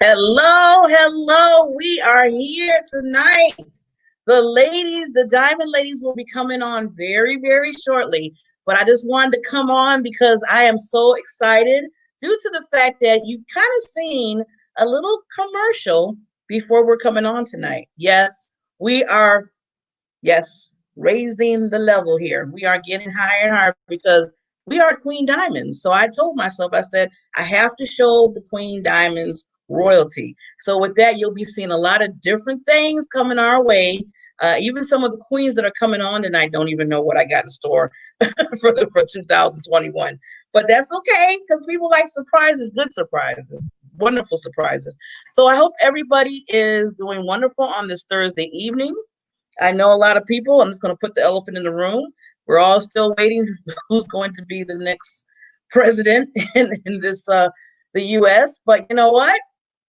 Hello, hello. We are here tonight. The ladies, the Diamond Ladies will be coming on very, very shortly. But I just wanted to come on because I am so excited due to the fact that you kind of seen a little commercial before we're coming on tonight. Yes, we are, yes, raising the level here. We are getting higher and higher because we are Queen Diamonds. So I told myself, I said, I have to show the Queen Diamonds royalty. So with that, you'll be seeing a lot of different things coming our way. Even some of the queens that are coming on tonight don't even know what I got in store for 2021. But that's okay because people like surprises, good surprises, wonderful surprises. So I hope everybody is doing wonderful on this Thursday evening. I know a lot of people. I'm just going to put the elephant in the room. We're all still waiting who's going to be the next president in this the U.S. But you know what?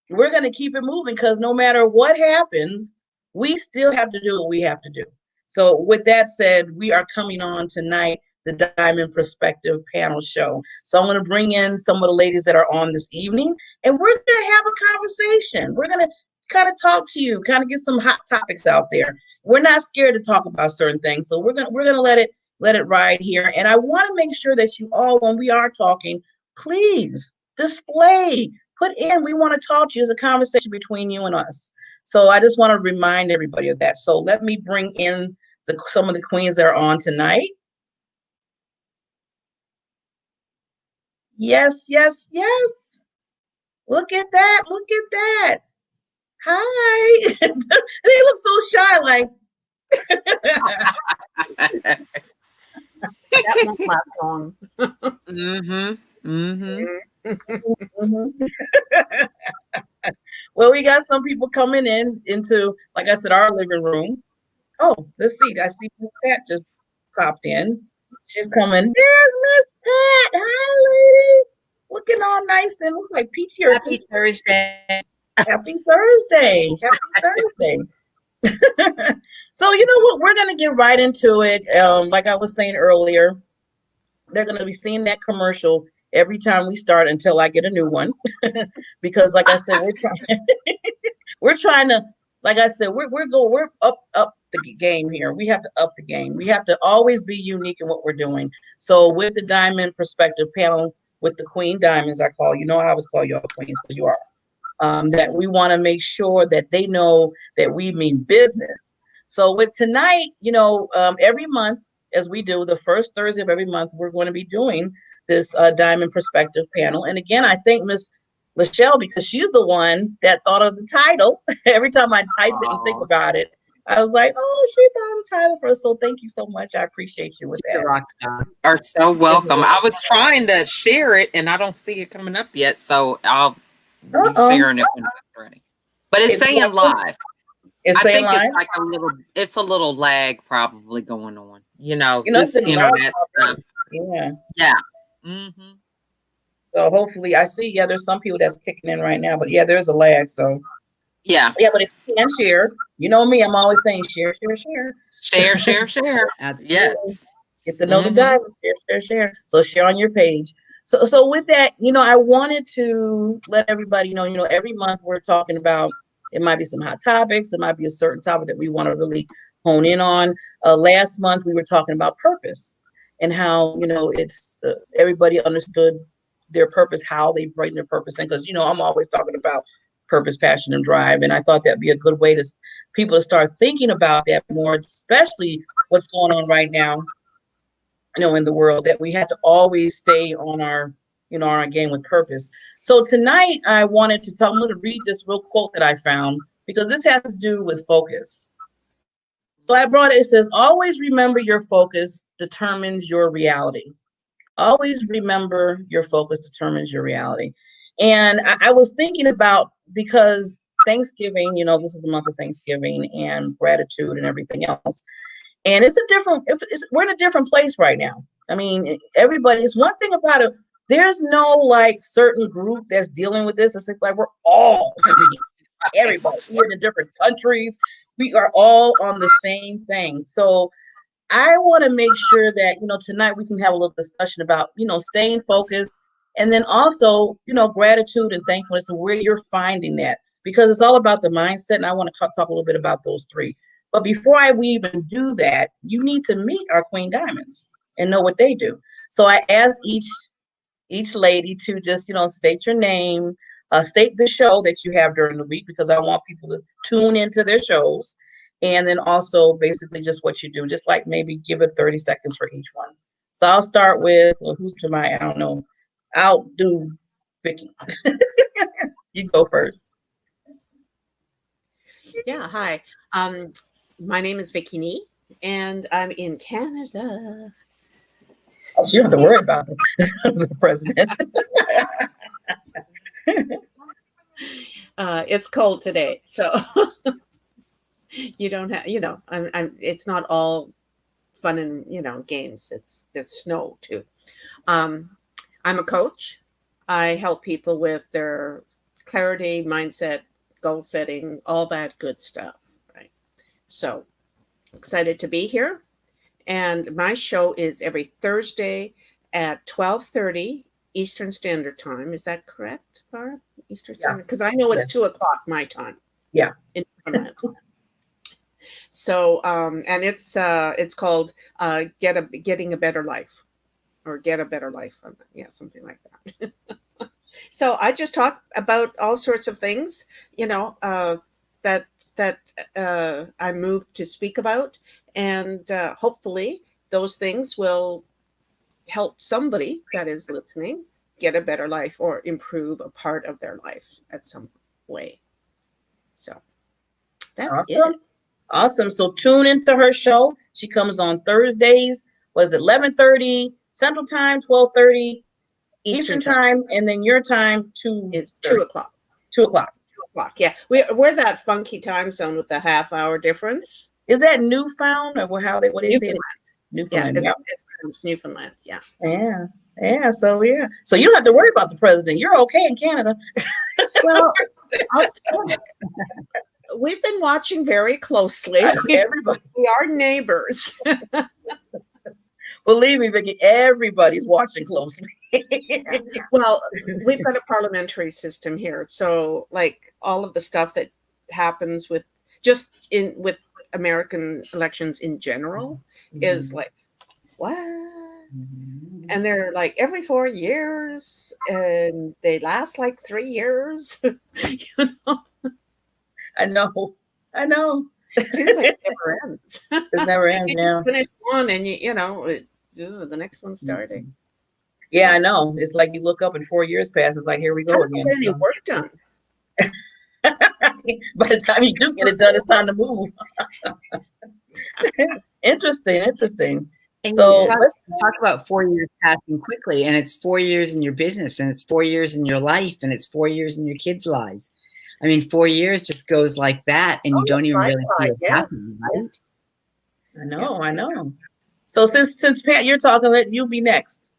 We're going to keep it moving because no matter what happens, we still have to do what we have to do. So with that said, we are coming on tonight, the Diamond Perspective panel show. So I'm going to bring in some of the ladies that are on this evening, and we're going to have a conversation. We're going to kind of talk to you, kind of get some hot topics out there. We're not scared to talk about certain things, so we're gonna let it ride here. And I want to make sure that you all, when we are talking, please display, put in. We want to talk to you. It's a conversation between you and us. So I just want to remind everybody of that. So let me bring in some of the queens that are on tonight. Yes, yes, yes. Look at that. Look at that. Hi. They look so shy, like. That won't last long. Well, we got some people coming into, like I said, our living room. Oh, let's see. I see Miss Pat just popped in. She's coming. There's Miss Pat. Hi, lady. Looking all nice and look like peachy. Happy Thursday. Happy Thursday. Happy Thursday. So you know what? We're gonna get right into it. Like I was saying earlier, they're gonna be seeing that commercial every time we start until I get a new one. Because like I said, we're trying to, like I said, we're up the game here. We have to up the game. We have to always be unique in what we're doing. So with the Diamond Perspective panel, with the Queen Diamonds, I always call you all queens because you are. That we want to make sure that they know that we mean business. So with tonight, every month, as we do the first Thursday of every month, we're going to be doing this Diamond Perspective panel. And again, I thank Miss Lachelle because she's the one that thought of the title. Every time I type it and think about it, I was like, oh, she thought of the title for us. So thank you so much. I appreciate you with that. Rockstar. Are so welcome. I was trying to share it and I don't see it coming up yet. So I'll be sharing it when it's ready. But it's saying live. It's saying live? It's like it's a little lag probably going on. This internet stuff. Yeah. Yeah. So hopefully I see, there's some people that's kicking in right now, but there's a lag. So yeah, but if you can share, you know me, I'm always saying share. Share. Yes. Get to know the Diamond, share. So share on your page. So with that, I wanted to let everybody know, every month we're talking about, it might be some hot topics. It might be a certain topic that we want to really hone in on. Last month we were talking about purpose and how, it's everybody understood their purpose, how they bring their purpose in. Because, I'm always talking about purpose, passion, and drive. And I thought that'd be a good way to people to start thinking about that more, especially what's going on right now, in the world, that we have to always stay on our, on our game with purpose. So tonight I wanted to I'm going to read this real quote that I found because this has to do with focus. So I brought it. It says, always remember your focus determines your reality. Always remember your focus determines your reality. And I was thinking about, because Thanksgiving, this is the month of Thanksgiving and gratitude and everything else. And we're in a different place right now. I mean, it's one thing about it. There's no like certain group that's dealing with this. It's like we're all, everybody, we're in different countries. We are all on the same thing. So I want to make sure that, tonight we can have a little discussion about, staying focused And then also, gratitude and thankfulness and where you're finding that, because it's all about the mindset. And I want to talk a little bit about those three. But before we even do that, you need to meet our Queen Diamonds and know what they do. So I ask each lady to just, state your name, state the show that you have during the week, because I want people to tune into their shows. And then also basically just what you do, just like maybe give it 30 seconds for each one. So I'll start with, who's to my, I don't know. I'll do Vicki. You go first. Yeah, hi. My name is Vicki Nee, and I'm in Canada. Oh, so you don't have to worry about the president. It's cold today, so you don't have, it's not all fun and, games. It's snow too. I'm a coach. I help people with their clarity, mindset, goal setting, all that good stuff, right? So excited to be here. And my show is every Thursday at 12:30 Eastern Standard Time. Is that correct, Barb? Eastern Standard? Because I know it's 2:00 my time. Yeah. In Newfoundland. So, and it's called Getting a Better Life, or Get a Better Life. Yeah, something like that. So I just talk about all sorts of things, that I'm moved to speak about, and hopefully those things will help somebody that is listening get a better life or improve a part of their life at some way. So that's awesome. it. Awesome. So tune into her show. She comes on Thursdays. What is it? 11:30 Central Time, 12:30 Eastern time, and then your time is 2:00. 2:00. 2:00. Yeah, we're that funky time zone with the half-hour difference. Is that Newfound, or what is it? Newfoundland. Yeah, it's Newfoundland. Yeah. Yeah. So you don't have to worry about the president. You're okay in Canada. Well, we've been watching very closely. Everybody, we are neighbors. Believe me, Vicki, everybody's watching closely. Well, we've got a parliamentary system here. So like all of the stuff that happens with American elections in general is like, what? And they're like every 4 years, and they last like 3 years. I know. It seems like it never ends. It never ends. Yeah. You finish one, and the next one's starting. Yeah, I know. It's like you look up and 4 years pass. It's like, here we go again. Any work done. By the time you do get it done, it's time to move. Interesting. And So let's talk about 4 years passing quickly, and it's 4 years in your business, and it's 4 years in your life, and it's 4 years in your kids' lives. I mean, 4 years just goes like that, and you don't even really see it happening, right? I know. So since Pat, you're talking, let you be next.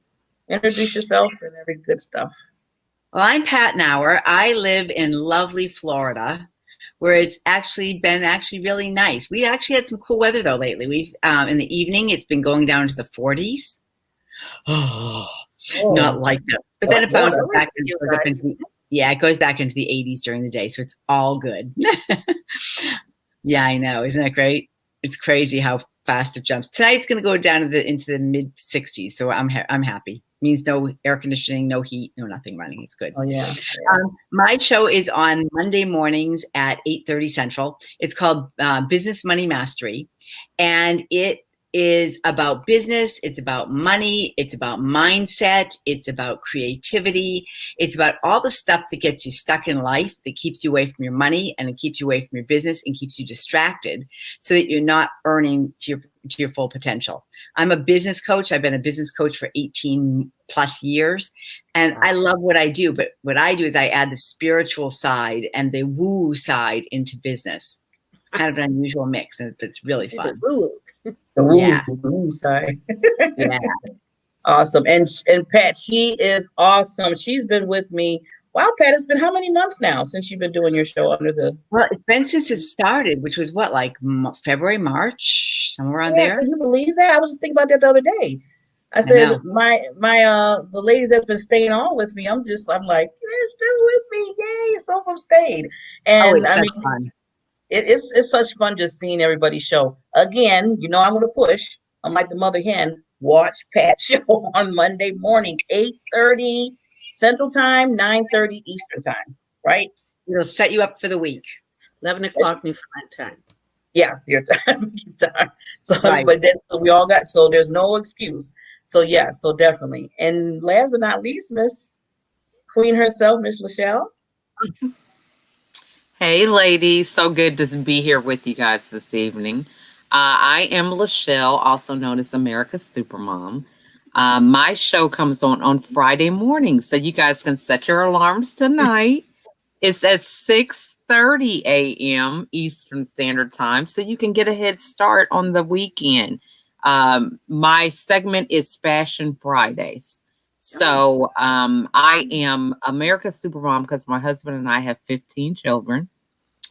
Introduce yourself and every good stuff. Well, I'm Pat Nauer. I live in lovely Florida, where it's actually been really nice. We actually had some cool weather though lately. We've in the evening it's been going down to the 40s. Not like that. But then it bounces back and goes up into it goes back into the 80s during the day, so it's all good. Yeah, I know. Isn't that great? It's crazy how fast it jumps. Tonight it's going to go down into the mid 60s, so I'm happy. Means no air conditioning, no heat, no nothing running. It's good. Oh yeah. My show is on Monday mornings at 8:30 Central. It's called Business Money Mastery, and it is about business. It's about money. It's about mindset. It's about creativity. It's about all the stuff that gets you stuck in life, that keeps you away from your money, and it keeps you away from your business and keeps you distracted, so that you're not earning to your full potential. I'm a business coach. I've been a business coach for 18 plus years, and I love what I do. But what I do is I add the spiritual side and the woo side into business. It's kind of an unusual mix, and it's really fun. The woo side. Yeah. Awesome. And Pat, she is awesome. She's been with me. Wow, Pat, it's been how many months now since you've been doing your show under the... Well, it's been since it started, which was what, like February, March, somewhere around there? Can you believe that? I was just thinking about that the other day. I said know. my the ladies that's been staying on with me, I'm like, they're still with me. Yay, some of them stayed. Oh, And it's I such mean, fun. it's such fun just seeing everybody show. Again, I'm gonna push. I'm like the mother hen. Watch Pat show on Monday morning, 8:30 Central Time, 9:30 Eastern Time. Right? It'll set you up for the week. 11 o'clock Newfoundland time. Yeah, your time. So Right. but that's what we all got. So there's no excuse. So yeah, so definitely. And last but not least, Miss Queen herself, Miss Lachelle. Hey, ladies. So good to be here with you guys this evening. I am Lachelle, also known as America's Supermom. My show comes on Friday morning, so you guys can set your alarms tonight. It's at 6:30 a.m. Eastern Standard Time, so you can get a head start on the weekend. My segment is Fashion Fridays. So I am America's Supermom because my husband and I have 15 children.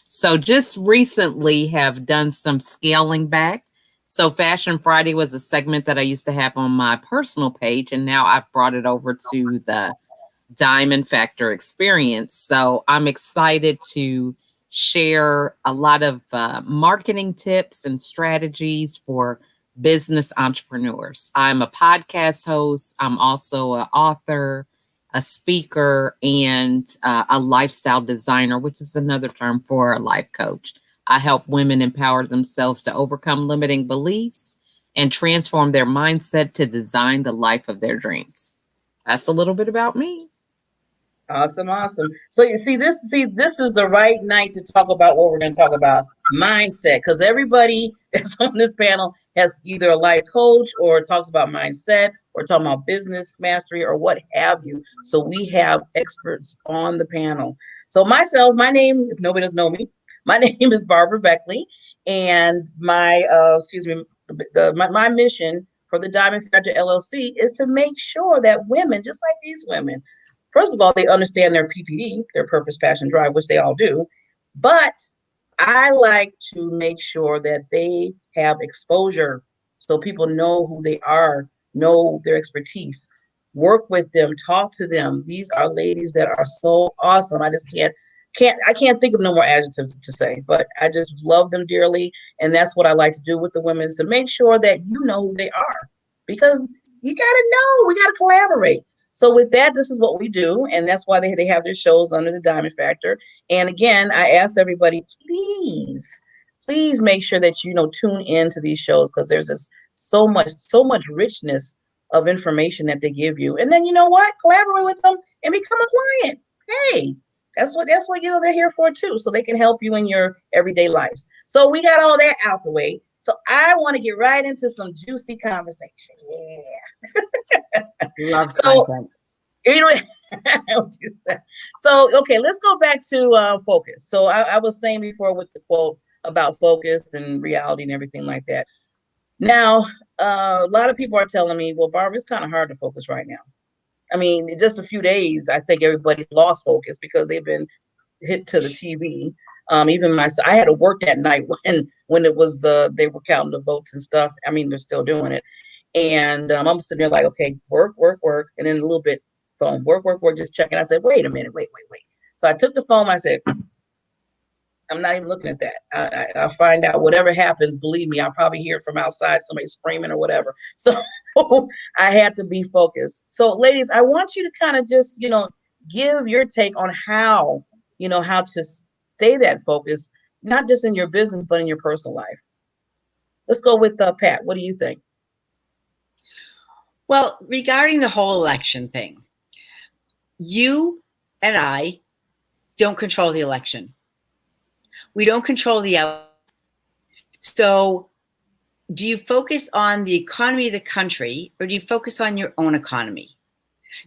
So just recently have done some scaling back. So Fashion Friday was a segment that I used to have on my personal page, and now I've brought it over to the Diamond Factor experience. So I'm excited to share a lot of marketing tips and strategies for business entrepreneurs. I'm a podcast host. I'm also an author, a speaker, and a lifestyle designer, which is another term for a life coach. I help women empower themselves to overcome limiting beliefs and transform their mindset to design the life of their dreams. That's a little bit about me. Awesome, awesome. So you see this is the right night to talk about what we're going to talk about, mindset, because everybody that's on this panel has either a life coach or talks about mindset or talking about business mastery or what have you. So we have experts on the panel. So myself, my name, if nobody doesn't know me, my name is Barbara Beckley, and my my mission for the Diamond Factor LLC is to make sure that women, just like these women, first of all, they understand their PPD, their purpose, passion, drive, which they all do. But I like to make sure that they have exposure so people know who they are, know their expertise, work with them, talk to them. These are ladies that are so awesome. I just can't think of no more adjectives to say, but I just love them dearly. And that's what I like to do with the women, is to make sure that you know who they are, because you got to know, we got to collaborate. So with that, this is what we do, and that's why they have their shows under the Diamond Factor. And again, I ask everybody, please make sure that tune into these shows, because there's just so much richness of information that they give you. And then you know what? Collaborate with them and become a client. Hey, that's what they're here for too, so they can help you in your everyday lives. So we got all that out the way. So I want to get right into some juicy conversation. Yeah. Love So, content. anyway, so okay, let's go back to focus. So I was saying before with the quote about focus and reality and everything like that. Now, a lot of people are telling me, well, Barbara, it's kind of hard to focus right now. I mean, in just a few days, I think everybody lost focus because they've been hit to the TV. Even myself, I had to work that night when it was they were counting the votes and stuff. I mean, they're still doing it. And I'm sitting there like, okay, work. And then a little bit phone, work, just checking. I said, wait a minute, wait. So I took the phone. I said, I'm not even looking at that. I'll find out whatever happens. Believe me, I'll probably hear it from outside, somebody screaming or whatever. So I had to be focused. So ladies, I want you to kind of just, give your take on how to stay that focus, not just in your business, but in your personal life. Let's go with Pat. What do you think? Well, regarding the whole election thing, you and I don't control the election. We don't control the outcome. So do you focus on the economy of the country, or do you focus on your own economy?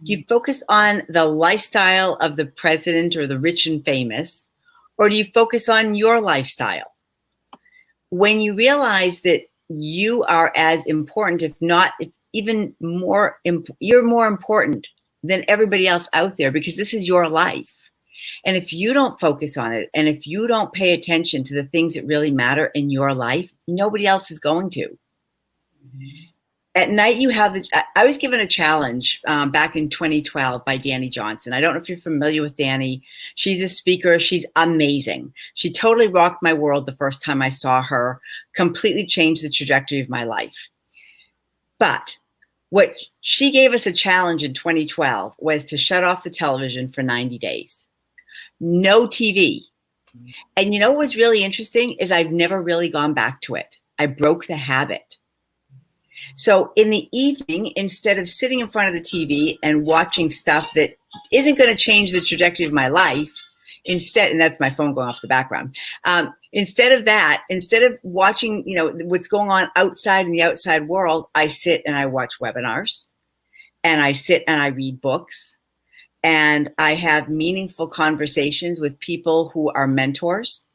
Do you focus on the lifestyle of the president or the rich and famous, or do you focus on your lifestyle? When you realize that you are as important, if not even more, you're more important than everybody else out there, because this is your life. And if you don't focus on it, and if you don't pay attention to the things that really matter in your life, nobody else is going to. At night, you have I was given a challenge back in 2012 by Danny Johnson. I don't know if you're familiar with Danny. She's a speaker. She's amazing. She totally rocked my world the first time I saw her, completely changed the trajectory of my life. But what she gave us a challenge in 2012 was to shut off the television for 90 days. No TV. And you know what was really interesting is I've never really gone back to it. I broke the habit. So in the evening, instead of sitting in front of the TV and watching stuff that isn't going to change the trajectory of my life, instead, and that's my phone going off the background. Instead of that, instead of watching, what's going on outside in the outside world, I sit and I watch webinars, and I sit and I read books, and I have meaningful conversations with people who are mentors,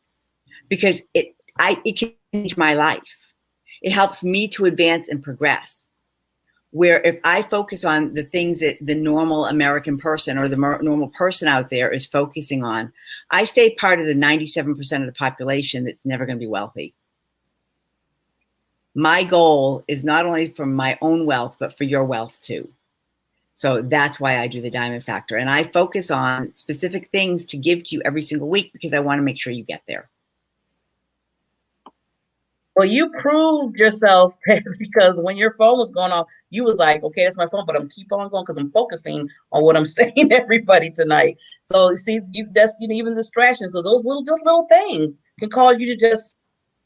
because it can change my life. It helps me to advance and progress. Where if I focus on the things that the normal American person or the normal person out there is focusing on, I stay part of the 97% of the population that's never going to be wealthy. My goal is not only for my own wealth, but for your wealth too. So that's why I do the Diamond Factor. And I focus on specific things to give to you every single week, because I want to make sure you get there. Well, you proved yourself, because when your phone was going off, you was like, okay, that's my phone, but I'm keep on going because I'm focusing on what I'm saying to everybody tonight. So see, that's even distractions. So those little things can cause you to just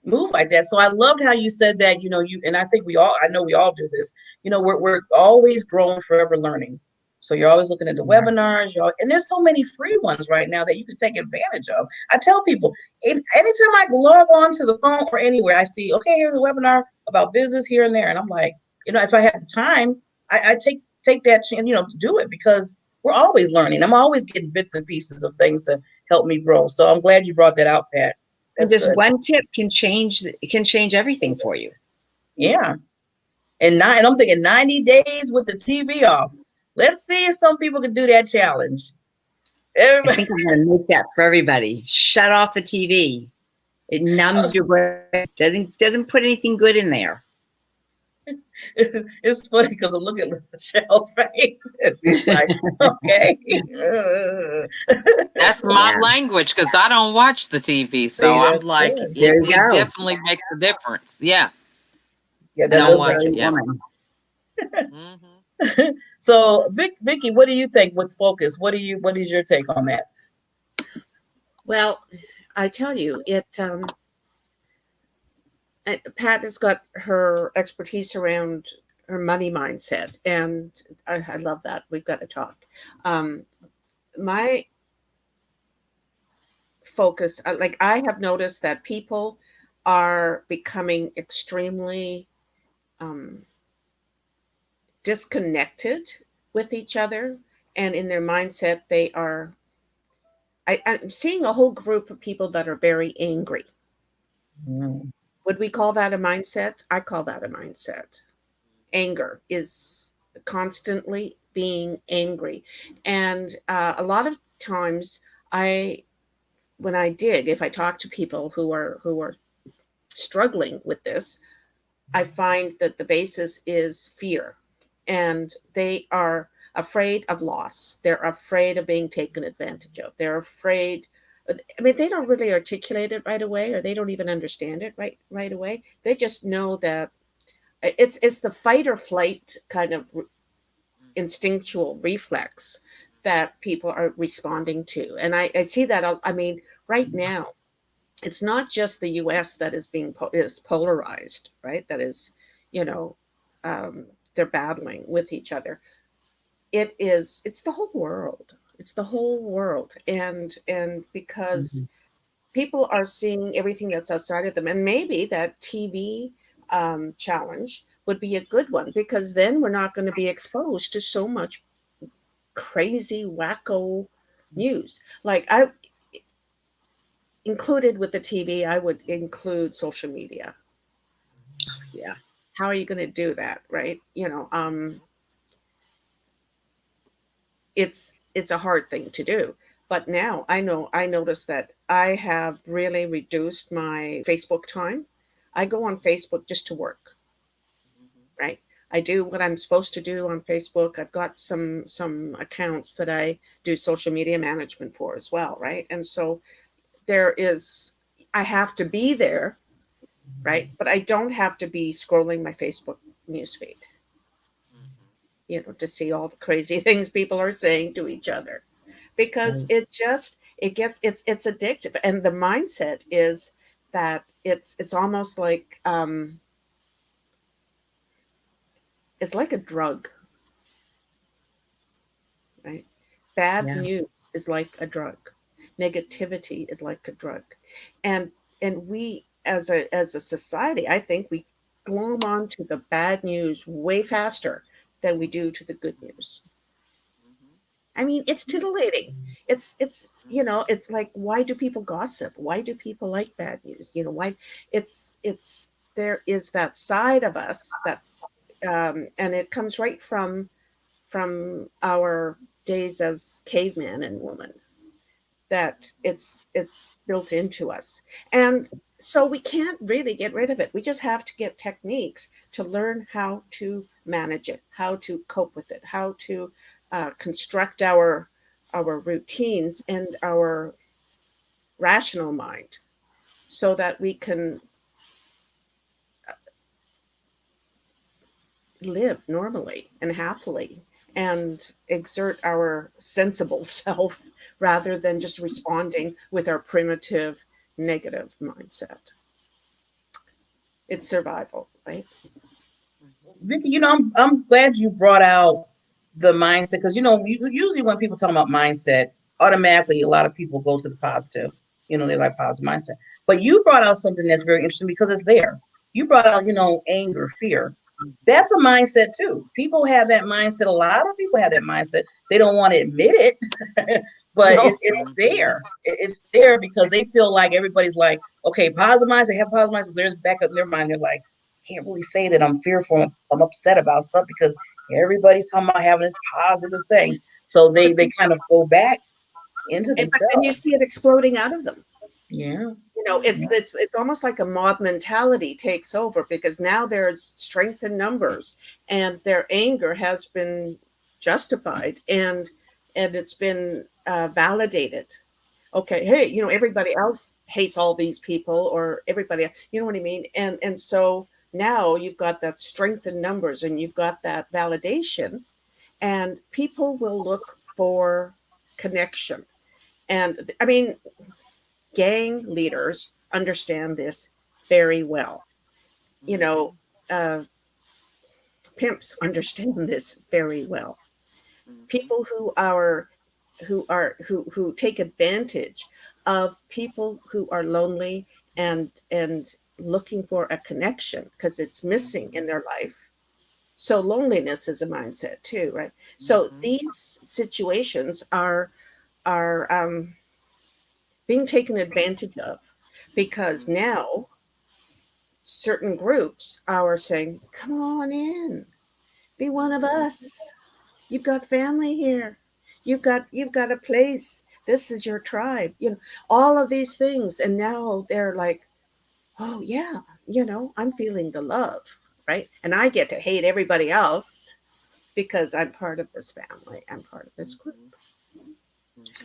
move like that. So I loved how you said that, and I think I know we all do this. We're always growing, forever learning. So you're always looking at the webinars, and there's so many free ones right now that you can take advantage of. I tell people, anytime I log on to the phone or anywhere, I see, okay, here's a webinar about business here and there. And I'm like, if I have the time, I take that chance, do it, because we're always learning. I'm always getting bits and pieces of things to help me grow. So I'm glad you brought that out, Pat. That's just good. One tip can change everything for you. Yeah. And I'm thinking 90 days with the TV off. Let's see if some people can do that challenge. I think I'm going to make that for everybody. Shut off the TV. It numbs your brain. Doesn't put anything good in there. It's funny because I'm looking at Michelle's face. It's like, okay. That's my language, because I don't watch the TV. So I'm like, it definitely makes a difference. Yeah. Yeah, that's watch it. Yeah. So, Vicki, what do you think with focus? What is your take on that? Well, I tell you, Pat has got her expertise around her money mindset, and I love that. We've got to talk. My focus, I have noticed that people are becoming extremely disconnected with each other, and in their mindset I'm seeing a whole group of people that are very angry. Would we call that a mindset? I call that a mindset. Anger is constantly being angry, and a lot of times if I talk to people who are struggling with this, I find that the basis is fear. And they are afraid of loss. They're afraid of being taken advantage of. They're afraid. They don't really articulate it right away, or they don't even understand it right away. They just know that it's the fight or flight kind of instinctual reflex that people are responding to. And I see that. Right now, it's not just the U.S. that is is polarized, right? That is, they're battling with each other. It's the whole world. It's the whole world. And because people are seeing everything that's outside of them, and maybe that TV challenge would be a good one, because then we're not going to be exposed to so much crazy, wacko news. Included with the TV, I would include social media. Yeah. How are you going to do that, right? It's a hard thing to do. But now I notice that I have really reduced my Facebook time. I go on Facebook just to work, right? I do what I'm supposed to do on Facebook. I've got some accounts that I do social media management for as well, right? And so there is, I have to be there, right? But I don't have to be scrolling my Facebook newsfeed, to see all the crazy things people are saying to each other, because it's addictive. And the mindset is that it's almost like it's like a drug, right? Bad Yeah. news is like a drug. Negativity is like a drug. And we as a society, I think we glom onto the bad news way faster than we do to the good news. I mean, it's titillating. It's like, why do people gossip? Why do people like bad news? Why? It's there is that side of us that, and it comes right from our days as caveman and woman, that it's built into us. And so we can't really get rid of it. We just have to get techniques to learn how to manage it, how to cope with it, how to construct our routines and our rational mind so that we can live normally and happily and exert our sensible self rather than just responding with our primitive negative mindset. It's survival, right? Vicky, I'm glad you brought out the mindset, because usually when people talk about mindset, automatically a lot of people go to the positive. They like positive mindset. But you brought out something that's very interesting because it's there. You brought out, anger, fear. That's a mindset too. People have that mindset. A lot of people have that mindset. They don't want to admit it, but No. it's there. It's there because they feel like everybody's like, okay, positive mindset. They have positive mindset. They're back up in their mind. They're like, I can't really say that I'm fearful. I'm upset about stuff because everybody's talking about having this positive thing. So they kind of go back into And themselves. you see it exploding out of them. Yeah. It's almost like a mob mentality takes over, because now there's strength in numbers and their anger has been justified and it's been validated. Okay, hey, everybody else hates all these people, or everybody, you know what I mean? And so now you've got that strength in numbers and you've got that validation, and people will look for connection. And I mean, gang leaders understand this very well. Uh, Pimps understand this very well. People who take advantage of people who are lonely and looking for a connection because it's missing in their life. So loneliness is a mindset too, right? So these situations are being taken advantage of, because now certain groups are saying, come on in, be one of us. You've got family here. You've got a place. This is your tribe. All of these things. And now they're like, oh yeah, I'm feeling the love, right? And I get to hate everybody else because I'm part of this family. I'm part of this group.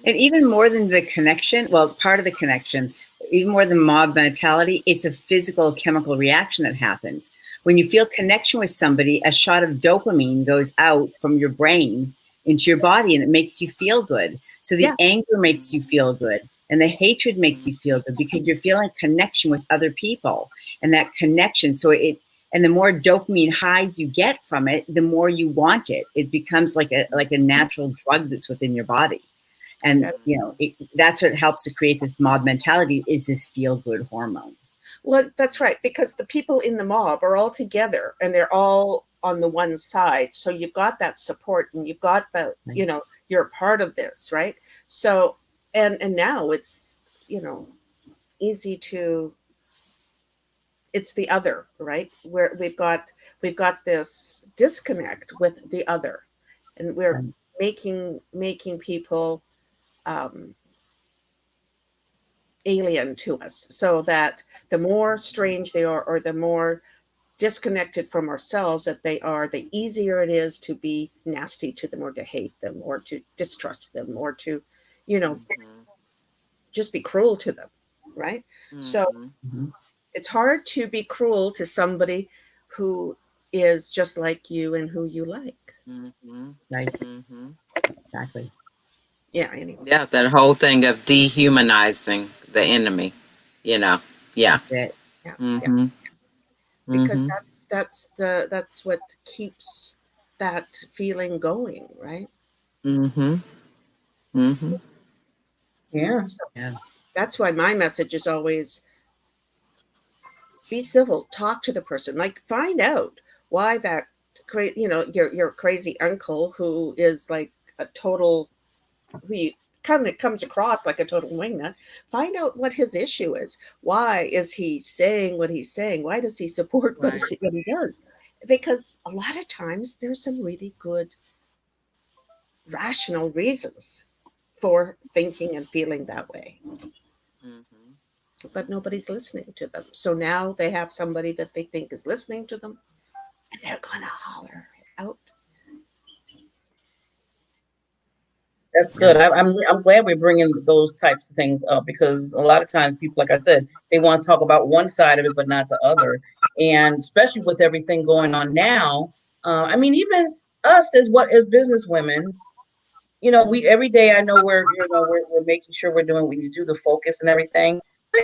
And even more than the connection, well, part of the connection, even more than mob mentality, it's a physical chemical reaction that happens. When you feel connection with somebody, a shot of dopamine goes out from your brain into your body and it makes you feel good. So the anger makes you feel good and the hatred makes you feel good because you're feeling connection with other people and that connection. And the more dopamine highs you get from it, the more you want it. It becomes like a natural drug that's within your body. And, that's what helps to create this mob mentality, is this feel-good hormone. Well, that's right, because the people in the mob are all together and they're all on the one side. So you've got that support and you've got the, you're a part of this, right? So, and now it's, easy to, it's the other, right? Where we've got this disconnect with the other, and we're making people alien to us, so that the more strange they are, or the more disconnected from ourselves that they are, the easier it is to be nasty to them or to hate them or to distrust them or to, you know, just be cruel to them, right? So it's hard to be cruel to somebody who is just like you and who you like. Right. Exactly. Yeah, anyway. Yeah, that whole thing of dehumanizing the enemy, you know. Yeah. That's it. Mm-hmm. Because that's what keeps that feeling going, right? Mm-hmm. Mm-hmm. Yeah. That's why my message is always be civil, talk to the person, like find out why that your crazy uncle who is like a total, who you kind of comes across like a total wingnut. Find out what his issue is. Why is he saying what he's saying? Why does he support what he does? Because a lot of times there's some really good rational reasons for thinking and feeling that way. But nobody's listening to them. So now they have somebody that they think is listening to them, and they're gonna holler out. That's good. I'm glad we're bringing those types of things up, because a lot of times people, like I said, they want to talk about one side of it, but not the other. And especially with everything going on now, I mean, even us as business women, you know, we every day I know we're making sure we're doing, when you do the focus and everything.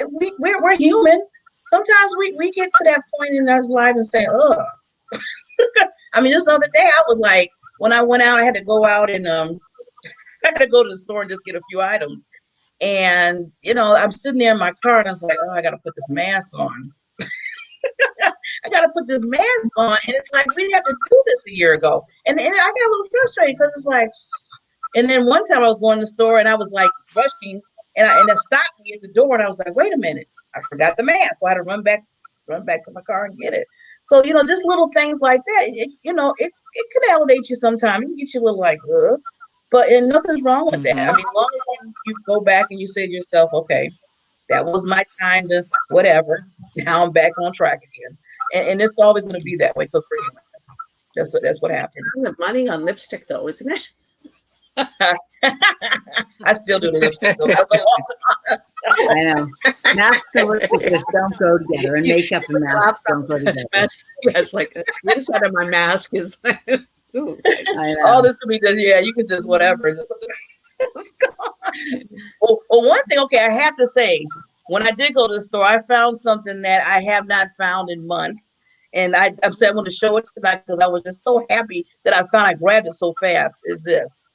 We're human. Sometimes we get to that point in our life and say, ugh. I mean, this other day I was like, when I went out, I had to go out and I had to go to the store and just get a few items. And, you know, I'm sitting there in my car and I was like, oh, I got to put this mask on. I got to put this mask on. And it's like, we didn't have to do this a year ago. And I got a little frustrated because it's like, and then one time I was going to the store and I was like rushing and it stopped me at the door. And I was like, wait a minute, I forgot the mask. So I had to run back to my car and get it. So, you know, just little things like that, it can elevate you sometimes. It can get you a little like, ugh. And nothing's wrong with that. I mean, as long as you go back and you say to yourself, okay, that was my time to whatever. Now I'm back on track again. And it's always going to be that way for free. That's what happens. The money on lipstick, though, isn't it? I still do the lipstick, though. I know. Masks and lipstick just don't go together, and makeup and masks don't go together. Yeah, it's like the inside of my mask is like, ooh. I know. All this could be just, you can just whatever. Well, one thing, okay, I have to say, when I did go to the store, I found something that I have not found in months. And I'm saying I want to show it tonight because I was just so happy that I grabbed it so fast. Is this?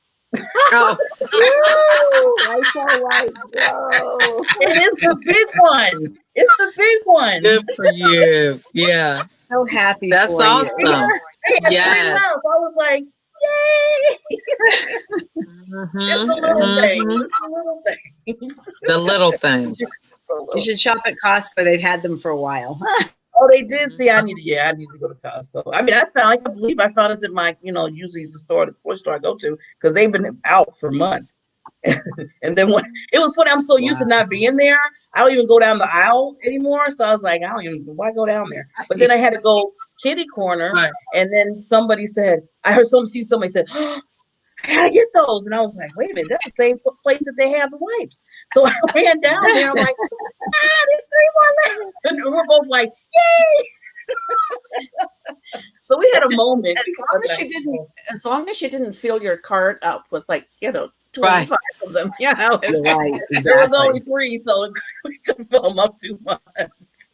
Oh. I saw right. Whoa. It is the big one. It's the big one. Good for you. Yeah. So happy. That's for awesome. You. Yes. I was like, yay! It's the little things. It's the little things. The little things. You should shop at Costco. They've had them for a while. Oh, they did see. I need to go to Costco. I mean, I can't believe I found this at my, usually the grocery store I go to, because they've been out for months. And then when it was funny, I'm so used to not being there, I don't even go down the aisle anymore. So I was like, why go down there? But then I had to go kitty corner, Right. And then somebody said, I heard somebody said, oh, I gotta get those. And I was like, wait a minute, that's the same place that they have the wipes. So I ran down there. I'm like, there's 3 more left. And we're both like, yay. So we had a moment. As long as you didn't fill your cart up with 25 of them. Yeah, Right, exactly. There was only 3, so we couldn't fill them up too much.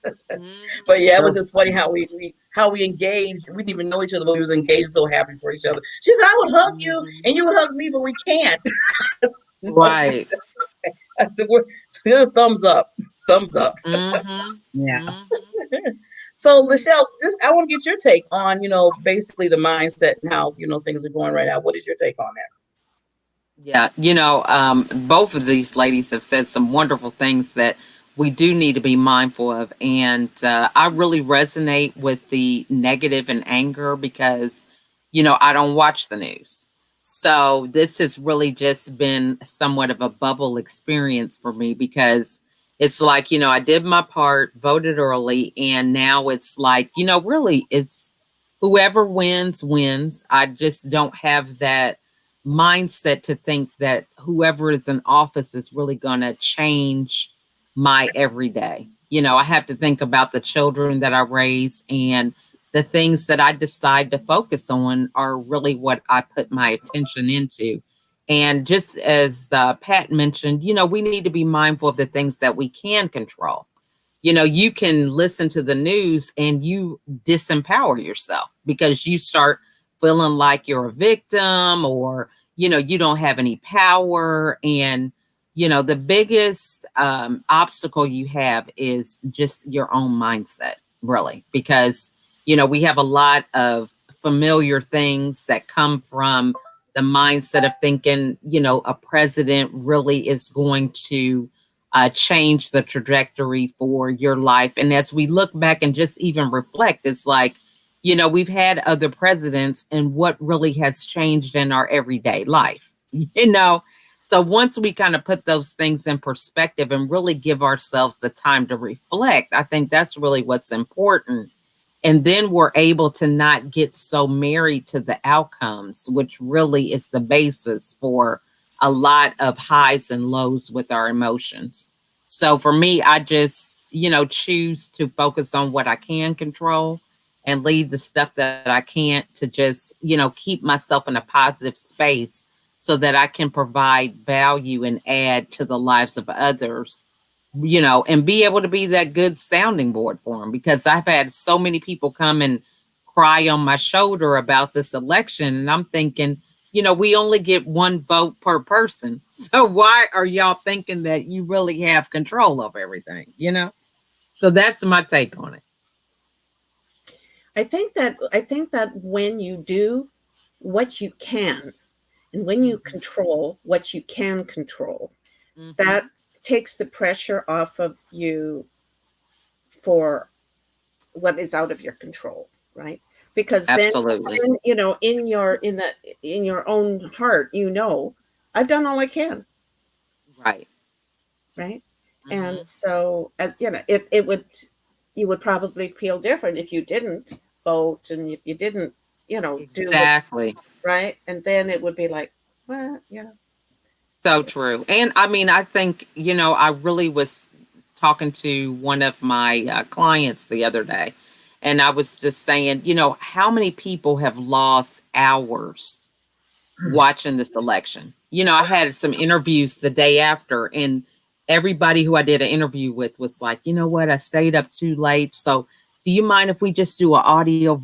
But yeah, it was just funny how we engaged. We didn't even know each other, but we was engaged, so happy for each other. She said, I would hug you and you would hug me, but we can't. Right. I said, we're thumbs up. Thumbs up. Mm-hmm. Yeah. Mm-hmm. So Lachelle, I want to get your take on, basically the mindset and how, things are going right now. What is your take on that? Yeah, both of these ladies have said some wonderful things that we do need to be mindful of. And I really resonate with the negative and anger because, I don't watch the news. So this has really just been somewhat of a bubble experience for me because It's like, I did my part, voted early, and now it's like, really it's whoever wins, wins. I just don't have that mindset to think that whoever is in office is really going to change my everyday. I have to think about the children that I raise, and the things that I decide to focus on are really what I put my attention into. And just as Pat mentioned, we need to be mindful of the things that we can control. You can listen to the news and you disempower yourself because you start feeling like you're a victim, or, you don't have any power. And, the biggest obstacle you have is just your own mindset, really, because, we have a lot of familiar things that come from the mindset of thinking, a president really is going to change the trajectory for your life. And as we look back and just even reflect, it's like, we've had other presidents, and what really has changed in our everyday life, So once we kind of put those things in perspective and really give ourselves the time to reflect, I think that's really what's important. And then we're able to not get so married to the outcomes, which really is the basis for a lot of highs and lows with our emotions. So for me, I just, choose to focus on what I can control and leave the stuff that I can't, to just, keep myself in a positive space so that I can provide value and add to the lives of others, and be able to be that good sounding board for them. Because I've had so many people come and cry on my shoulder about this election. And I'm thinking, we only get one vote per person. So why are y'all thinking that you really have control of everything, So that's my take on it. I think that when you do what you can, and when you control what you can control, that takes the pressure off of you for what is out of your control, right? Because Absolutely. then in your own heart, I've done all I can. Right. And so, as you would probably feel different if you didn't vote and if you didn't do exactly right. And then it would be like, well, so true. And I mean, I think, I really was talking to one of my clients the other day, and I was just saying, how many people have lost hours watching this election? I had some interviews the day after, and everybody who I did an interview with was like, you know what, I stayed up too late. So do you mind if we just do an audio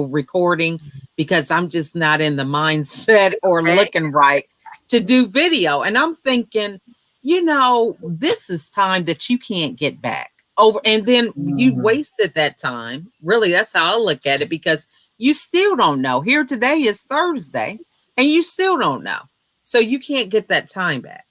recording? Because I'm just not in the mindset or looking right to do video. And I'm thinking, this is time that you can't get back over. And then you wasted that time. Really, that's how I look at it, because you still don't know. Here today is Thursday and you still don't know. So you can't get that time back,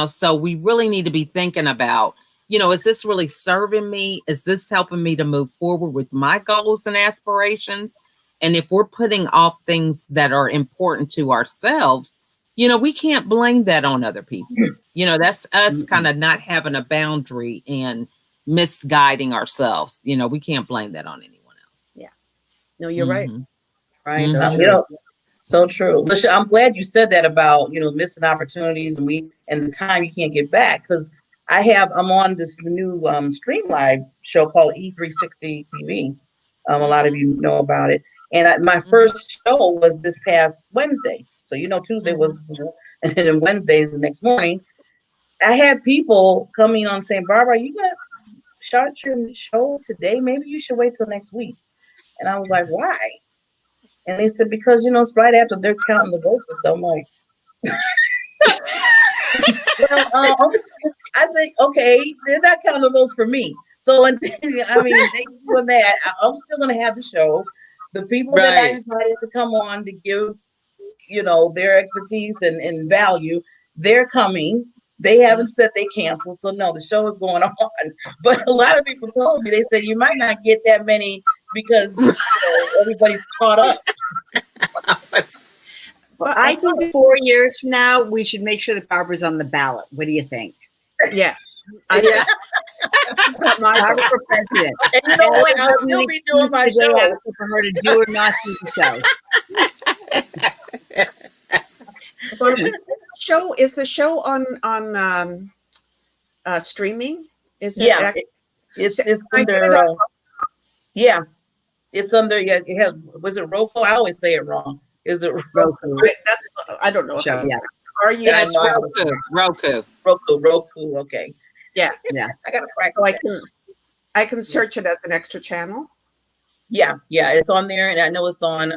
So we really need to be thinking about, is this really serving me? Is this helping me to move forward with my goals and aspirations? And if we're putting off things that are important to ourselves, we can't blame that on other people. That's us kind of not having a boundary and misguiding ourselves. We can't blame that on anyone else. Yeah. No, you're right. Right. So true. Lisha, I'm glad you said that about, missing opportunities and the time you can't get back. Because I'm on this new Stream Live show called E360 TV. A lot of you know about it. And my first show was this past Wednesday. So, Tuesday was, and then Wednesday is the next morning. I had people coming on saying, Barbara, are you going to start your show today? Maybe you should wait till next week. And I was like, why? And they said, because, it's right after they're counting the votes and stuff. I'm like, well, I said, okay, they're not counting the votes for me. So, they doing that. I'm still going to have the show. The people that I invited to come on to give, their expertise and value, they're coming. They haven't said they cancel. So, no, the show is going on. But a lot of people told me, they said, you might not get that many because everybody's caught up. Well, I think 4 years from now, we should make sure that Barbara's on the ballot. What do you think? Yeah. Yeah. Barbara for president. And you know what? I'll That'll still an be doing my excuse the day show. after for her to do or not do the show. Well, is the show on streaming? Is it? Yeah, it's under. Yeah, it's under. Yeah, it has, was it Roku? I always say it wrong. Is it Roku. I don't know. Show, yeah. Are you? Yes, Roku. Roku. Okay. Yeah. I gotta practice. So I can search it as an extra channel. Yeah, it's on there, and I know it's on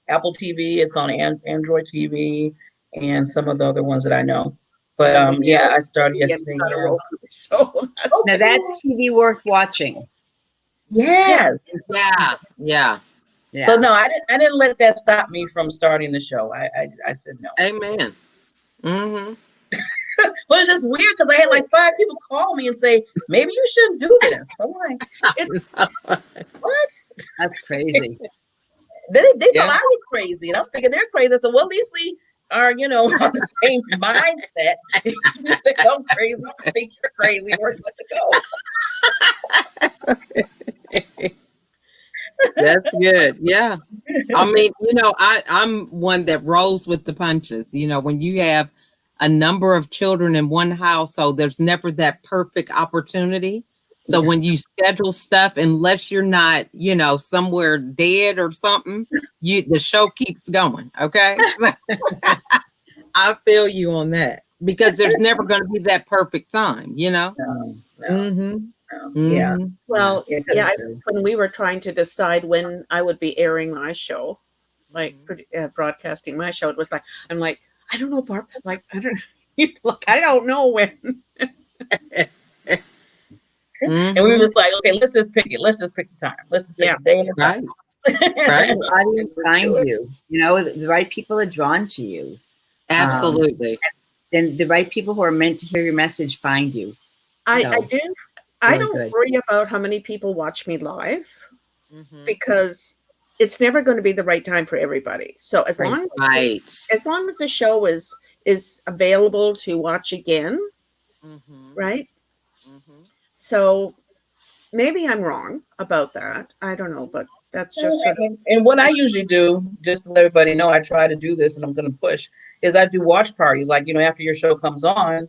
Apple TV. It's on Android TV, and some of the other ones that I know. But I started yesterday. So that's TV worth watching. Yes. Yeah. So no, I didn't let that stop me from starting the show. I said no. Amen. Mm-hmm. But it's just weird because I had like 5 people call me and say, maybe you shouldn't do this. I'm like, what? That's crazy. They thought I was crazy, and I'm thinking they're crazy. I said, well, at least we are, on the same mindset. You think I'm crazy, I think you're crazy. We're good to go. That's good. Yeah. I mean, I'm one that rolls with the punches. When you have a number of children in one household, there's never that perfect opportunity. So when you schedule stuff, unless you're not, somewhere dead or something, the show keeps going. Okay. So, I feel you on that because there's never going to be that perfect time, No. Mm-hmm. Yeah. Well, when we were trying to decide when I would be airing my show, like broadcasting my show, it was like, I'm like, I don't know, Barb. Like, I don't know when. And we were just like, okay, let's just pick it. Let's just pick the time. Let's just pick the day and the time. Right. The audience finds you. The right people are drawn to you. Absolutely. And the right people who are meant to hear your message find you. I do. I don't good. worry about how many people watch me live because it's never going to be the right time for everybody. So as long as the show is available to watch again, right? So maybe I'm wrong about that. I don't know, but that's just and what I usually do, just to let everybody know, I try to do this, and I'm going to push, is I do watch parties. Like, after your show comes on,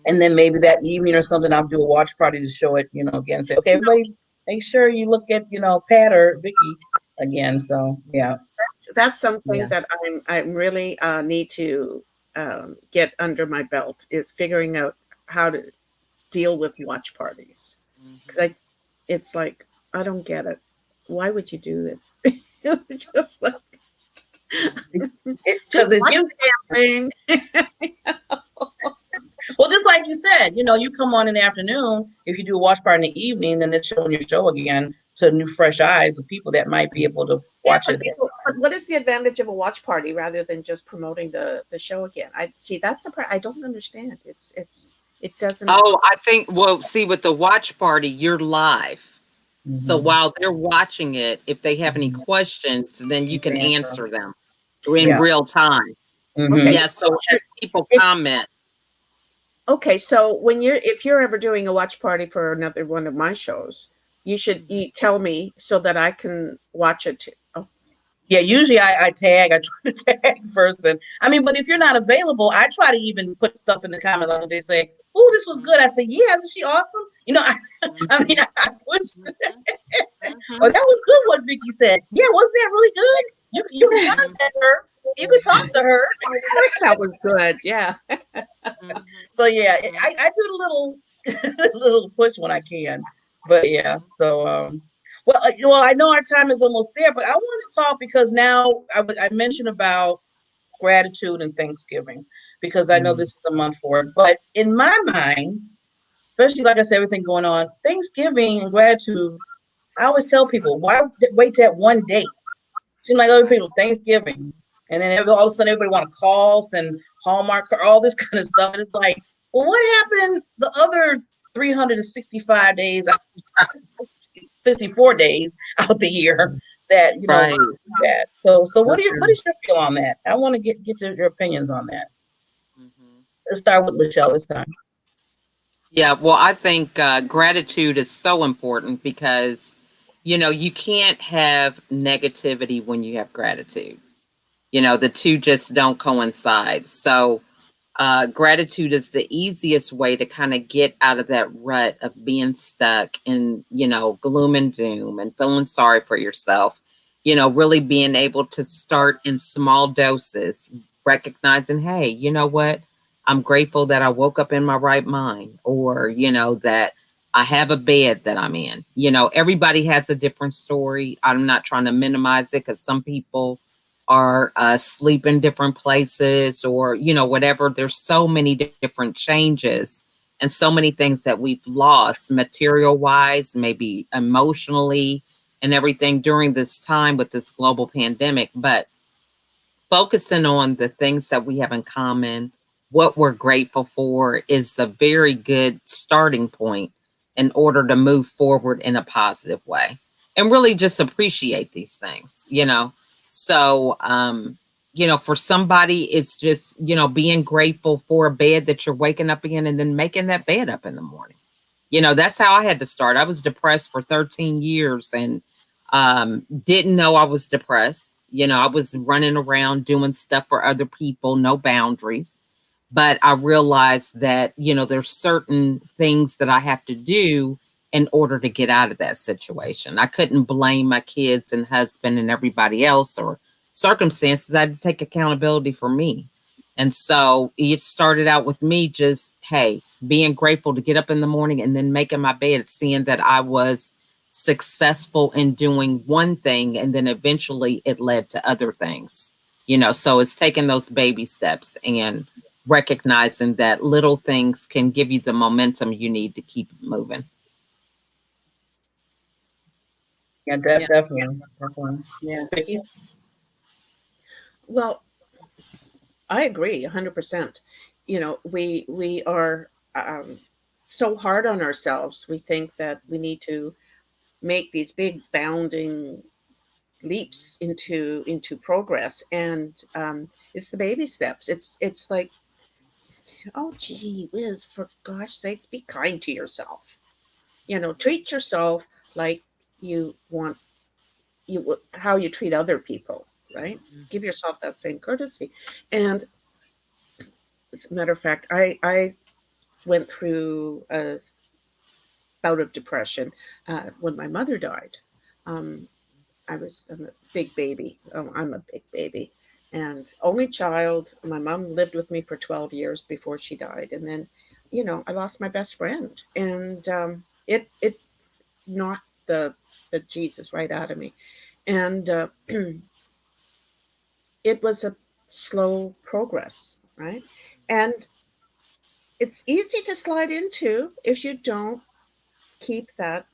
and then maybe that evening or something, I'll do a watch party to show it, again, and say, okay, everybody, make sure you look at, Pat or Vicky again. So, yeah. That's something that I really need to get under my belt, is figuring out how to deal with watch parties. Because it's like, I don't get it. Why would you do it? It's just like, because it's you. Thing. Well, just like you said, you come on in the afternoon. If you do a watch party in the evening, then it's showing your show again to new, fresh eyes of people that might be able to watch it. But what is the advantage of a watch party rather than just promoting the show again? That's the part I don't understand. It doesn't. Oh, I think. Well, see, with the watch party, you're live. So while they're watching it, if they have any questions, then you can answer them in real time. Okay. Yeah. So as people comment. Okay, so if you're ever doing a watch party for another one of my shows, you tell me so that I can watch it too. Oh. Yeah, usually I try to tag first. And I mean, but if you're not available, I try to even put stuff in the comments. Like, they say, oh, this was good. I say, yeah, isn't she awesome? I pushed oh, that was good what Vicky said. Yeah, wasn't that really good? You can contact her. You can talk to her. Of course, that was good. Yeah. So yeah, I do the little push when I can. But yeah, so well, I know our time is almost there, but I want to talk because now I mentioned about gratitude and Thanksgiving because I know this is the month for it. But in my mind, especially like I said, everything going on, Thanksgiving and gratitude, I always tell people, why wait that one date? Seems like other people, Thanksgiving. And then all of a sudden everybody want to call, send Hallmark, all this kind of stuff. And it's like, well, what happened the other 365 days, 64 days out the year that, Right. that. So what is your feel on that? I want to get your opinions on that. Let's start with Lachelle this time. Yeah, well, I think gratitude is so important because, you can't have negativity when you have gratitude. The two just don't coincide. So, gratitude is the easiest way to kind of get out of that rut of being stuck in, gloom and doom and feeling sorry for yourself. Really being able to start in small doses, recognizing, hey, you know what? I'm grateful that I woke up in my right mind, or, that I have a bed that I'm in. Everybody has a different story. I'm not trying to minimize it because some people are sleep in different places, or whatever. There's so many different changes and so many things that we've lost material wise, maybe emotionally, and everything during this time with this global pandemic. But focusing on the things that we have in common, what we're grateful for, is a very good starting point in order to move forward in a positive way and really just appreciate these things. So, for somebody, it's just, being grateful for a bed that you're waking up in and then making that bed up in the morning. That's how I had to start. I was depressed for 13 years and didn't know I was depressed. I was running around doing stuff for other people, no boundaries. But I realized that, there's certain things that I have to do in order to get out of that situation. I couldn't blame my kids and husband and everybody else or circumstances. I had to take accountability for me. And so it started out with me just, hey, being grateful to get up in the morning and then making my bed, seeing that I was successful in doing one thing, and then eventually it led to other things. So it's taking those baby steps and recognizing that little things can give you the momentum you need to keep moving. Yeah, Yeah. definitely. Yeah. Vicky? Well, I agree 100%. We are so hard on ourselves. We think that we need to make these big bounding leaps into progress, and it's the baby steps. It's like, oh gee whiz, for gosh sakes, be kind to yourself. Treat yourself like you want how you treat other people, right? Give yourself that same courtesy. And as a matter of fact, I went through a bout of depression when my mother died. um, I'm a big baby. I'm a big baby, and only child. My mom lived with me for 12 years before she died, and then, I lost my best friend, and it knocked the Jesus right out of me, and it was a slow progress, right? And it's easy to slide into if you don't keep that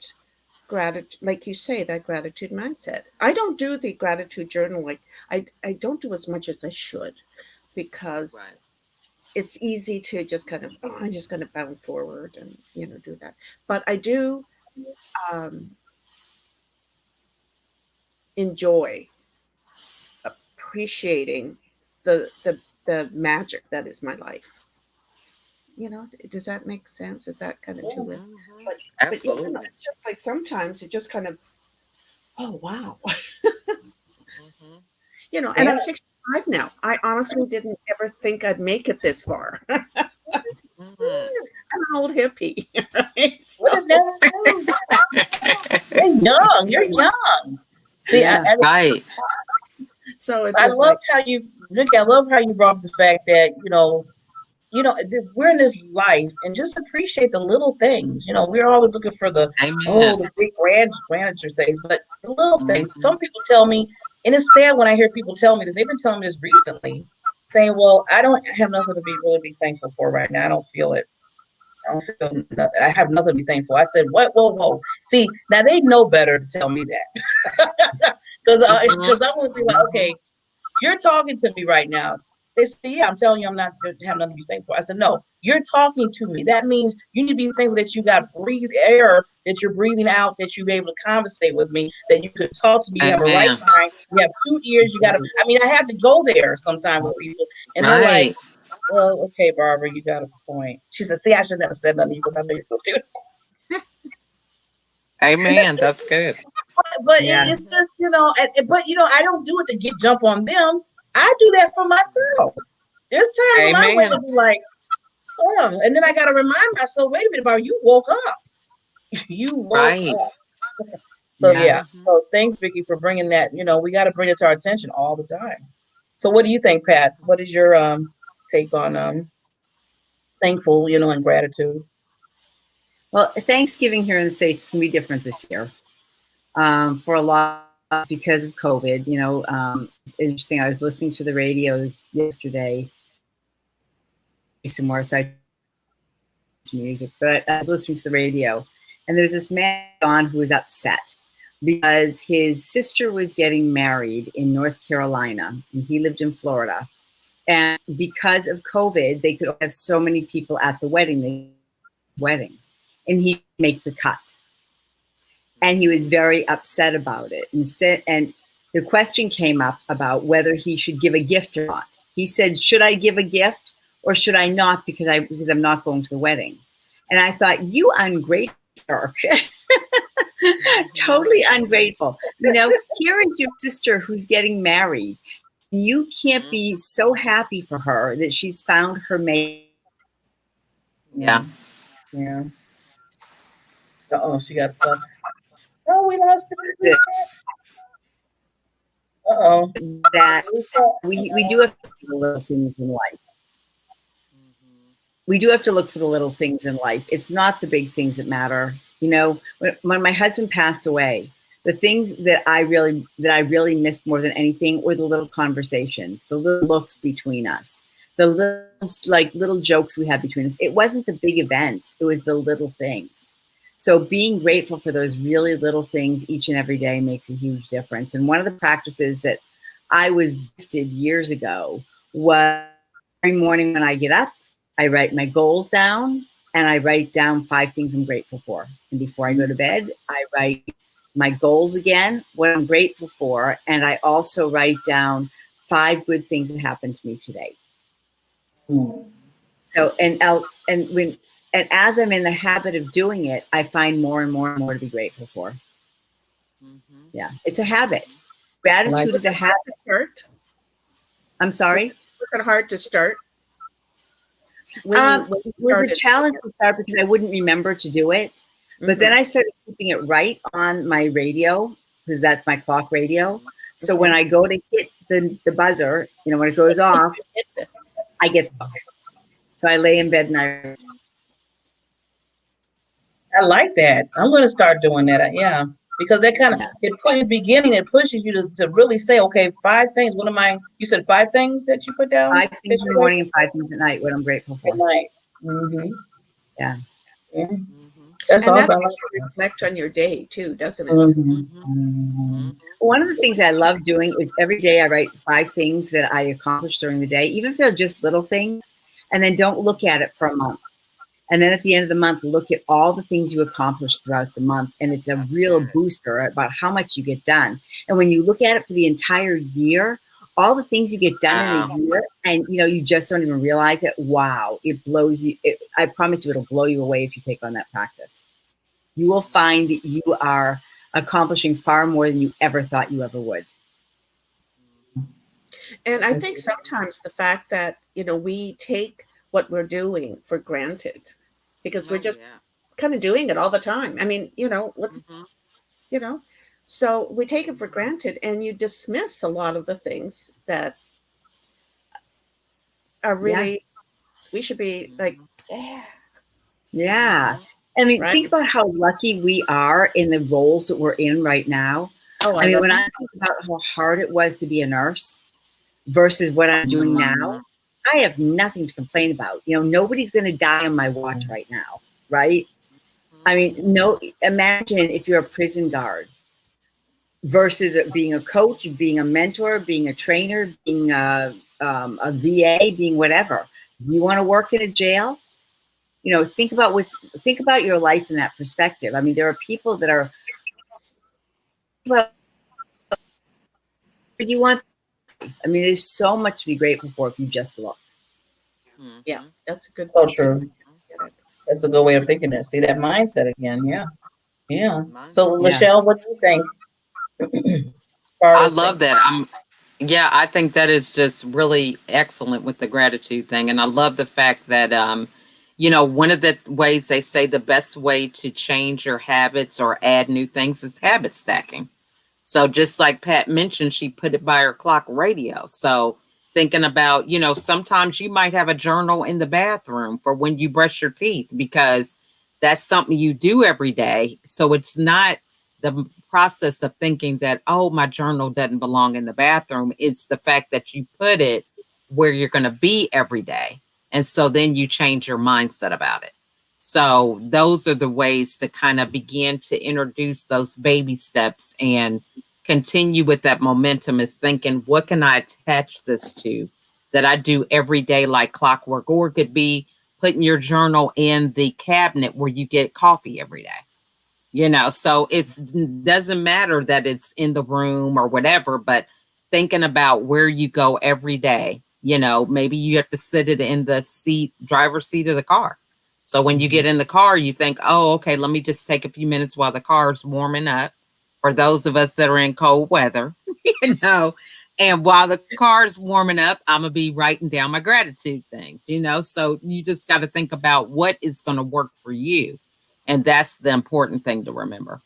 gratitude, like you say, that gratitude mindset. I don't do the gratitude journal, like I don't do as much as I should, because Right. it's easy to just kind of, oh, I'm just going to bound forward and do that. But I do um, enjoy appreciating the magic that is my life. Does that make sense? Is that kind of too weird? But Absolutely. it's just like sometimes it just kind of, oh wow. Mhm. And Yeah. I'm 65 now. I honestly didn't ever think I'd make it this far. Mhm. I'm an old hippie, right? Would have never known. You're young. You're young. See, Yeah. Right. So it I was love like, how you, Vicky, I love how you brought up the fact that, we're in this life, and just appreciate the little things. We're always looking for the Amen. the big grandeur things, but the little things. Mhm. Some people tell me, and it's sad when I hear people tell me this. They've been telling me this recently, saying, "Well, I don't have nothing to be thankful for right now. I don't feel it. I have nothing to be thankful." I said, "What? Whoa, whoa. See, now they know better to tell me that, because I'm going to be like, okay, you're talking to me right now." They say, "Yeah, I'm telling you, I'm not have nothing to be thankful." I said, "No, you're talking to me. That means you need to be thankful that you got breathe air, that you're breathing out, that you're able to conversate with me, that you could talk to me. You have a right Amen. mind. You have 2 ears. You got to." I mean, I have to go there sometime with people, and they're like, Right. Well, okay, Barbara, you got a point. She said, see, I should never said nothing because I know you're going to do it. Amen. That's good. But Yeah. it's just, but, I don't do it to jump on them. I do that for myself. There's times when I wake Amen. up and be like, oh, and then I got to remind myself, wait a minute, Barbara, you woke up. You woke Right. up. So, Yeah. yeah. So thanks, Vicky, for bringing that. We got to bring it to our attention all the time. So what do you think, Pat? What is your take on thankful, and gratitude? Well, Thanksgiving here in the States is going to be different this year for a lot because of COVID. It's interesting. I was listening to the radio yesterday, some more side music, but I was listening to the radio, and there's this man on who was upset because his sister was getting married in North Carolina, and he lived in Florida. And because of COVID, they could have so many people at the wedding, and he make the cut. And he was very upset about it. And the question came up about whether he should give a gift or not. He said, should I give a gift or should I not because I'm not going to the wedding? And I thought, you ungrateful. Totally ungrateful. Here is your sister who's getting married. You can't be so happy for her that she's found her mate. Yeah. Yeah. Uh-oh, she got stuck. Oh, we lost her. Uh-oh. That we do have to look for the little things in life. We do have to look for the little things in life. It's not the big things that matter. When my husband passed away, the things that I really missed more than anything were the little conversations, the little looks between us, the little jokes we had between us. It wasn't the big events. It was the little things. So being grateful for those really little things each and every day makes a huge difference. And one of the practices that I was gifted years ago was every morning when I get up, I write my goals down and I write down 5 things I'm grateful for. And before I go to bed, I write my goals again, what I'm grateful for. And I also write down 5 good things that happened to me today. So, and as I'm in the habit of doing it, I find more and more and more to be grateful for. Yeah, it's a habit. Gratitude is a habit. Start? I'm sorry? Was it hard to start? It was a challenge to start because I wouldn't remember to do it. But then I started keeping it right on my radio because that's my clock radio. So when I go to hit the buzzer, when it goes off, I get the So I lay in bed and I like that. I'm going to start doing that. Yeah. Because that kind of, in the beginning, it pushes you to really say, okay, 5 things. You said 5 things that you put down? 5 things in the morning and 5 things at night, what I'm grateful for. At night. Mm-hmm. Yeah. That's and awesome. that makes you reflect on your day too, doesn't it? One of the things I love doing is every day I write 5 things that I accomplished during the day, even if they're just little things, and then don't look at it for a month. And then at the end of the month, look at all the things you accomplished throughout the month. And it's a real booster about how much you get done. And when you look at it for the entire year, all the things you get done in a year, and you just don't even realize it. Wow, it blows you. I promise you, it'll blow you away if you take on that practice. You will find that you are accomplishing far more than you ever thought you ever would. And I think sometimes the fact that, we take what we're doing for granted because we're just kind of doing it all the time. I mean, so we take it for granted and you dismiss a lot of the things that are really, we should be like, yeah. I mean, think about how lucky we are in the roles that we're in right now. I mean, when I think about how hard it was to be a nurse versus what I'm doing now, I have nothing to complain about. Nobody's going to die on my watch right now, right? I mean, imagine if you're a prison guard versus being a coach, being a mentor, being a trainer, being a VA, being whatever. You want to work in a jail? Think about your life in that perspective. I mean, there are people that are, you want, I mean, there's so much to be grateful for if you just look. Yeah, that's a good. So true. That's a good way of thinking it. See that mindset again. Yeah. Yeah. So, Yeah. Lachelle, what do you think? I love that. Yeah, I think that is just really excellent with the gratitude thing. And I love the fact that, one of the ways they say the best way to change your habits or add new things is habit stacking. So just like Pat mentioned, she put it by her clock radio. So thinking about, sometimes you might have a journal in the bathroom for when you brush your teeth because that's something you do every day. So it's not the process of thinking that, oh, my journal doesn't belong in the bathroom. It's the fact that you put it where you're going to be every day. And so then you change your mindset about it. So those are the ways to kind of begin to introduce those baby steps and continue with that momentum, is thinking, what can I attach this to that I do every day like clockwork? Or it could be putting your journal in the cabinet where you get coffee every day. So it doesn't matter that it's in the room or whatever, but thinking about where you go every day. Maybe you have to sit it in the driver's seat of the car. So when you get in the car, you think, oh, okay, let me just take a few minutes while the car's warming up. For those of us that are in cold weather, and while the car's warming up, I'm going to be writing down my gratitude things, so you just got to think about what is going to work for you. And that's the important thing to remember.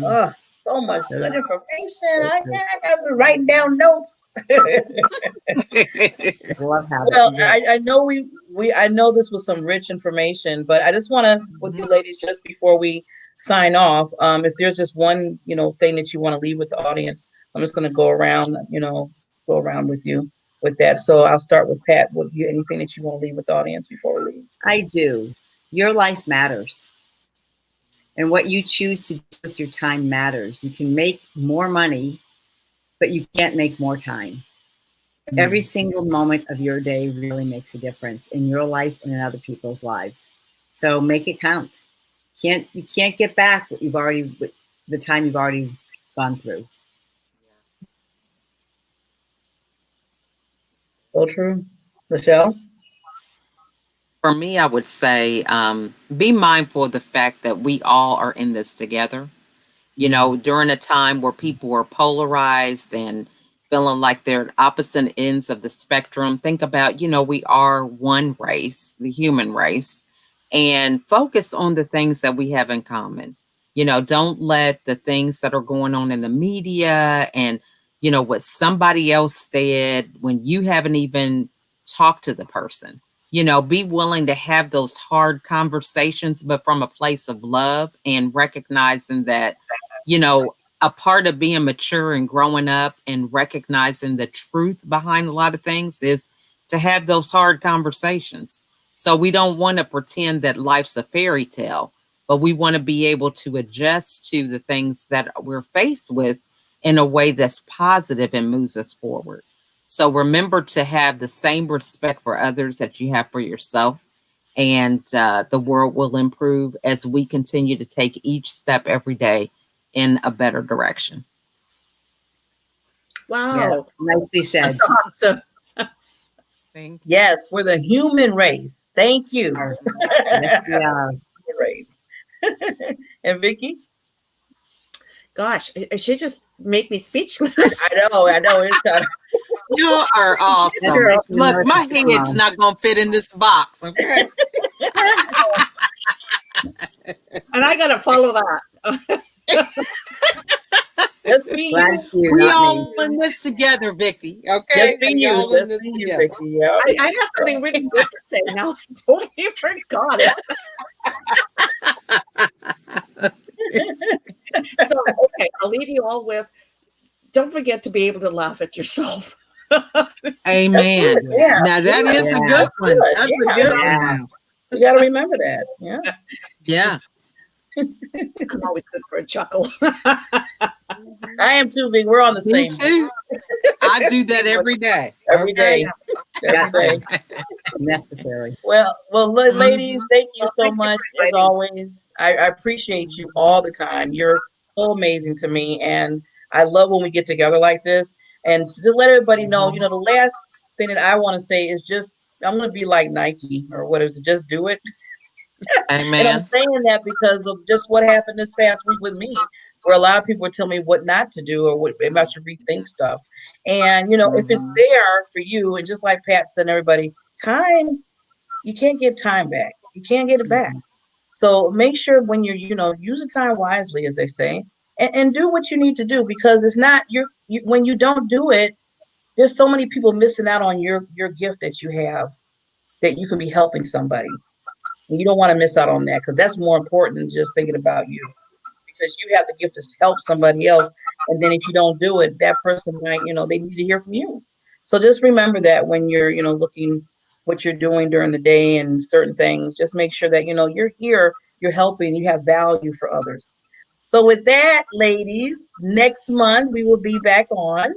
Oh, so much good information. I got to be writing down notes. Well, I know I know this was some rich information, but I just want to, with you ladies, just before we sign off, if there's just one, thing that you want to leave with the audience, I'm just going to go around with you with that. So I'll start with Pat. What you, anything that you want to leave with the audience before we leave? I do. Your life matters. And what you choose to do with your time matters. You can make more money, but you can't make more time. Every single moment of your day really makes a difference in your life and in other people's lives. So make it count. You can't get back the time you've already gone through. So true. Michelle? For me, I would say be mindful of the fact that we all are in this together. During a time where people are polarized and feeling like they're at opposite ends of the spectrum, think about, we are one race, the human race, and focus on the things that we have in common. Don't let the things that are going on in the media and, what somebody else said when you haven't even talked to the person. Be willing to have those hard conversations, but from a place of love and recognizing that, a part of being mature and growing up and recognizing the truth behind a lot of things is to have those hard conversations. So we don't want to pretend that life's a fairy tale, but we want to be able to adjust to the things that we're faced with in a way that's positive and moves us forward. So remember to have the same respect for others that you have for yourself, and the world will improve as we continue to take each step every day in a better direction. Wow. Yeah, nicely said. Awesome. Yes, we're the human race. Thank you. Yes, we are. Race. And Vicky? Gosh, it should just make me speechless. I know. It's kind of... You are awesome. Look, my head's not going to fit in this box, okay? And I got to follow that. Just be you. We all in this together, Vicky. Okay. Just be you. Just be you, Vicky. Yeah. I have something really good to say now. I totally forgot it. So, okay, I'll leave you all with, don't forget to be able to laugh at yourself. Amen. Yeah. Now that is a good one. That's a good one. You got to remember that. Yeah. Yeah. I'm always good for a chuckle. I am too, Big. We're on the Me same. too. I do that every day. Every day. Every day. Necessary. Well, ladies, thank you so much as always. I appreciate you all the time. You're so amazing to me, and I love when we get together like this. And to just let everybody know, the thing that I want to say is just, I'm going to be like Nike, or what is it? Just do it. And I'm Amen. saying that because of just what happened this past week with me, where a lot of people were telling me what not to do, or what maybe I should rethink stuff. And, if it's Mhm. there for you, and just like Pat said, and everybody, time, you can't get time back. You can't get it back. So make sure when you're, use the time wisely, as they say, and do what you need to do, because it's not when you don't do it, there's so many people missing out on your gift that you have, that you can be helping somebody. And you don't want to miss out on that, because that's more important than just thinking about you, because you have the gift to help somebody else. And then if you don't do it, that person might, they need to hear from you. So just remember that when you're, looking what you're doing during the day and certain things, just make sure that, you're here, you're helping, you have value for others. So with that, ladies, next month we will be back on.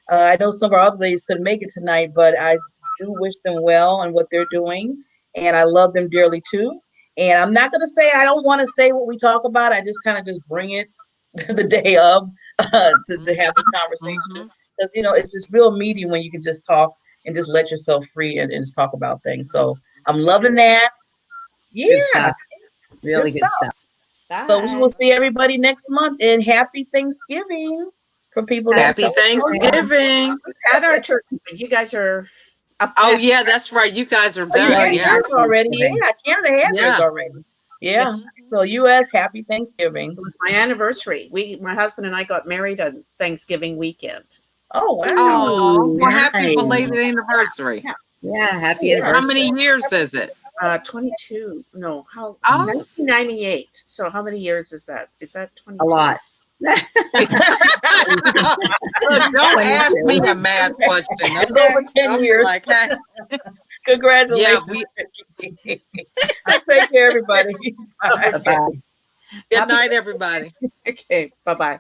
I know some of our other ladies couldn't make it tonight, but I do wish them well and what they're doing. And I love them dearly too. And I'm not going to say, I don't want to say what we talk about. I just kind of just bring it the day of to have this conversation. Because, it's just real meaty when you can just talk and just let yourself free and just talk about things. So I'm loving that. It's good Yeah. stuff. Really good stuff. So we will see everybody next month, and happy Thanksgiving for people that Happy Thanksgiving. At our turkey, but you guys are up Oh, next. yeah, that's right. You guys are Oh, you done. had Yeah. yours already. Yeah, Canada had theirs Yeah. already. Yeah. So U.S. happy Thanksgiving. It was my anniversary. My husband and I got married on Thanksgiving weekend. Oh wow. Oh, well, happy nice. belated anniversary. Yeah, happy Yeah. How anniversary. many years is it? 22. No, how? Oh. 1998. So how many years is that? Is that 22? A lot. Look, don't ask me a math question. It's Okay? over 10 I'm years. like, hey. Congratulations. Take care, everybody. Bye. Bye-bye. Good night, everybody. Okay. Bye-bye.